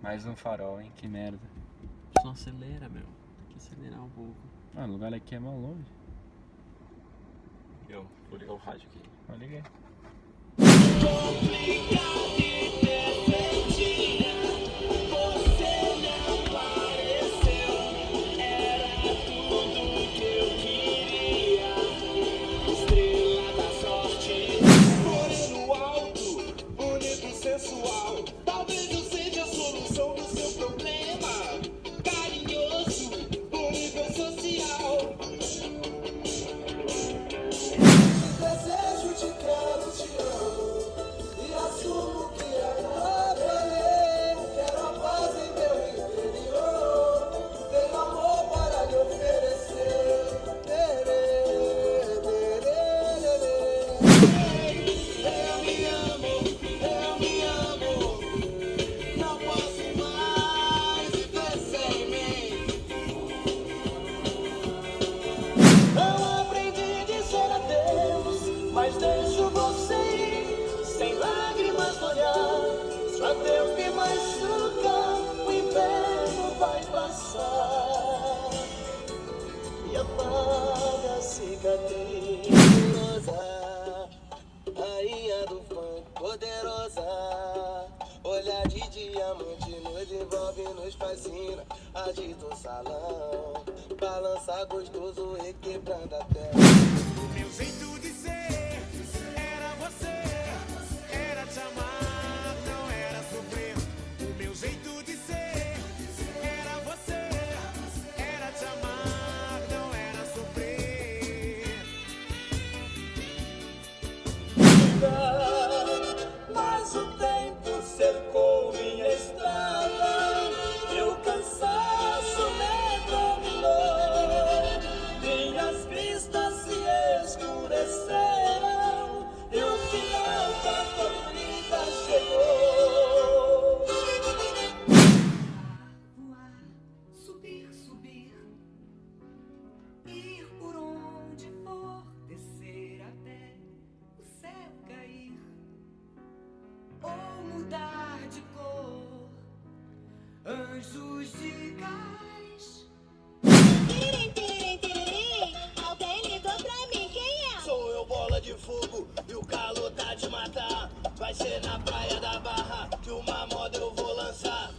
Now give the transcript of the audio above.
Mais um farol, hein? Que merda. Só acelera, meu. Tem que acelerar um pouco. Ah, o lugar aqui é mal longe. Vou ligar o rádio aqui. Eu liguei. Mas deixo você ir, sem lágrimas olhar. Só Deus me machuca, o inverno vai passar e apaga a cicatriz. Poderosa, rainha do funk, poderosa. Olhar de diamante nos envolve, nos fascina. Agita o salão, balança gostoso, requebrando a terra. O meu jeito de ser era você, era te amar, não era sofrer. O meu jeito de ser era você, era te amar, não era sofrer. Mas o tempo cercou minha estrada, meu cansaço me dominou, minhas vistas se escureceram e o final da corrida chegou. Voar, subir, subir, ir por onde for, descer até o céu cair, ou mudar de cor, anjos de gás. Tiririm, tiririm, tiririm, alguém ligou pra mim, quem é? Sou eu, bola de fogo, e o calor tá de matar. Vai ser na praia da Barra que uma moda eu vou lançar.